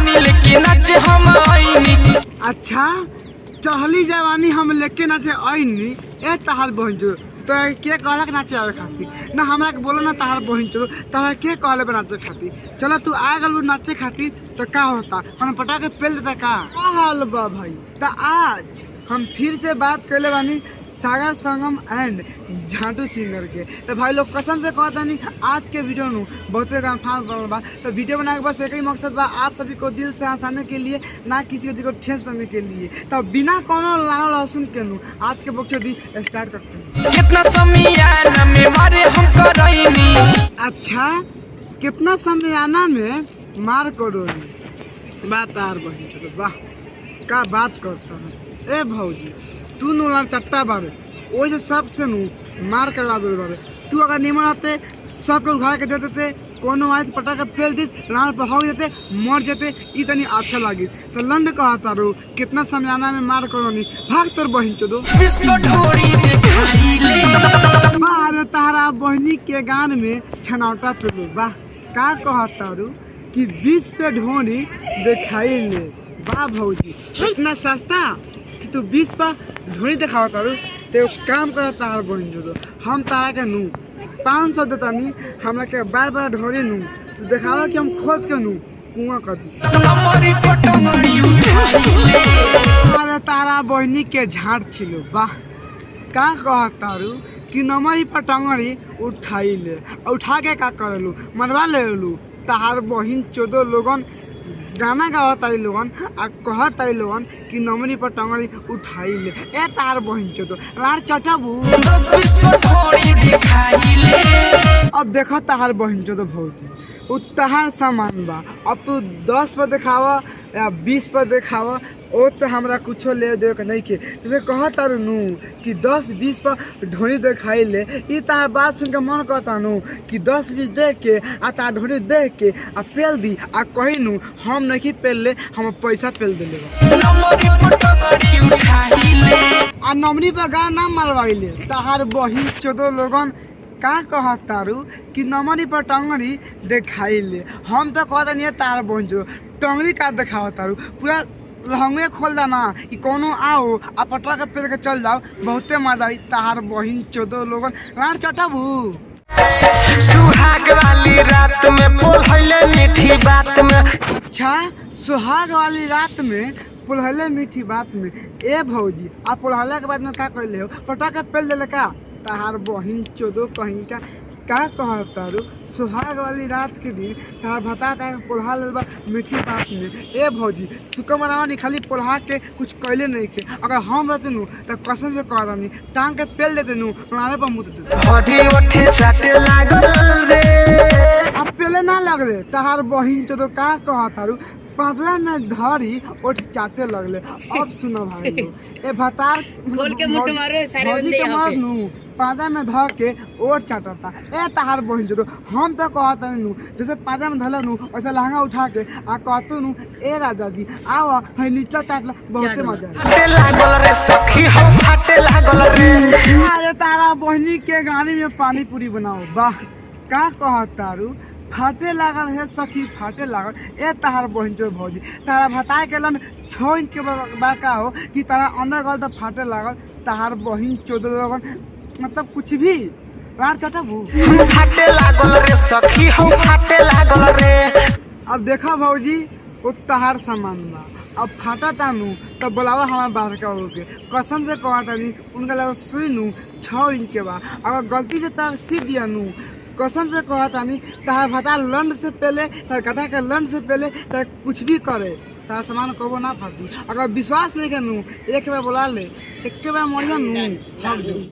जवानी लेके नाचे हम आईनी। अच्छा चढ़ली जवानी हम लेके नाचे आईनी ए तहार बहन जो तो के कहलक नाचे आवे खातिर ना हमरा के बोलो ना तहार बहन जो तहार के कहले नाचे खातिर। चलो तू आ गल नाचे खातिर तो का होता कौन पटा के पेल देता का हाल बा भाई। तो आज हम फिर से बात कैले बानी सागर संगम एंड झाटू सिंगर के। तो भाई लोग कसम से कहता नहीं आज के वीडियो नु बहुते कन्फर्म बा। तो वीडियो बनाने के बस एक ही मकसद बा आप सभी को दिल से हंसाने के लिए ना किसी को ठेस करने के लिए। तो बिना कोनो लाल लहसुन के नु आज के बकचोदी स्टार्ट करते हैं। कितना समियाना में मारे हम करईनी। अच्छा कितना समियाना में मार करो बात आर बहन चलो वाह का बात करता है। ए भौजी तू नु लाल चट्टा बारे वो से सबसे नु मार करवा दे बारे। तू अगर निमन आते सबके उघाड़ के देते थे कोनो आए पटा के फेल दी लाल पर हो देते मर जाते ई तनी अच्छा लगी। तो लंड कहता रो कितना समझाना में मार करो नी भाग तोर बहन चोदो बाहर तारा बहनी के गान में छनौटा पे लो वाह का कहता रू कि 20 पे ढोनी दिखाई ले। वाह भौजी इतना सस्ता कि तू 20 पर ढोनी दिखावा तारू तो काम कर तार बहन जो हम तारा के नू 500 देता नी हमरा के बार बार ढोनी नू तो दिखावा कि हम खोद के नू कुआं कर दी। अरे तारा बहनी के झाड़ छिलो वाह का कहतारू कि नमरी पर टंगरी उठाई ले उठा के का करलू मरवा ले लू। तार बहन चोदो लोगन गाना गावता लोगन आ कहता लोगन कि नमरी पर टंगरी उठाई ले। ए तार बहन चोदो लार चटाबू अब देखो तार बहन चोदो भौजी उ तहार सामान बा। अब तू 10 पर दिखावा या 20 पर दिखावा उससे हमरा कुछो ले दे के नहीं के तुझे कहता नू कि 10-20 पर ढोनी दिखाई ले। ई तार बात सुन के मन कहता नू कि 10-20 देख के आ तार ढोनी देख के आ पेल दी आ कही नू हम नहीं पेल ले हम पैसा पेल दे आ नमरी पर गाना ना मरवाई ले। तार बहिन चोदो लोगन का कहतारू कि नमरी पर टंगरी दिखाई ले। हम तो कहता नहीं तार बहन जो टंगरी का दिखावा तारू पूरा लहंगे खोल देना कि कोनो आओ आ पटरा के पेड़ के चल जाओ बहुते मजा आई। तार बहिन चोदो लोगन लाड़ चटाबू सुहाग वाली रात में बोलैले मीठी बात में। अच्छा सुहाग वाली रात में पुलहले मीठी बात में। ए भौजी आप पुलहले के बाद में का कर ले हो पटा के पेल देले का तार बहिन चोदो कहीं का कहतारू सुहाग वाली रात के दिन तार भता पोल्हा लेबा मीठी बात में। ए भौजी सुकमरावा नहीं खाली पोल्हा के कुछ कैले नहीं के अगर हम रहते नू तो कसम से कह रही टांग के पेल देते नू नारे पर मुँह अब पेले ना लगले। तार बहिन चोदो का कहतारू पांचवा में धरी ओठ चाटे लगले। अब सुनो भाई लोग ए भतार खोल के मुठ मारो सारे बंदे यहाँ पे नू पाजा में धर के ओट चाटता। ए तार बहिन जो हम तो कहता नू जैसे पाजा में धल नू वैसे लहंगा उठा के आ कहतू नू ए राजा जी आओ है नीचा चाटला बहुते मजा अरे तारा बहनी के गाड़ी में पानी पूरी बनाओ वाह का कहतारू फाटे लागल है सखी फाटे लागल। ए तार बहन जो भौजी तारा भता के लन 6 इंच के बाका हो कि तारा अंदर गल तो फाटे लागल। तार बहन चोदो लगन मतलब कुछ भी लाड़ चटाबू फाटे लागल रे सखी हम फाटे लागल रे। अब देखा भौजी वो तहार सामान बा अब फाटा तानू तब बोलावा हमारे बाहर का हो के कसम से कहता नहीं उनका लगा सुई नू 6 इंच के बा अगर गलती से तार सी दिया नू कसम से कहता नहीं तार भता लंड से पहले तार कथा के लंड से पहले तार कुछ भी करे तार सामान कबो ना फाटी। अगर विश्वास नहीं कर नू एक बार बोला ले एक बार मरिया नू भाग दे।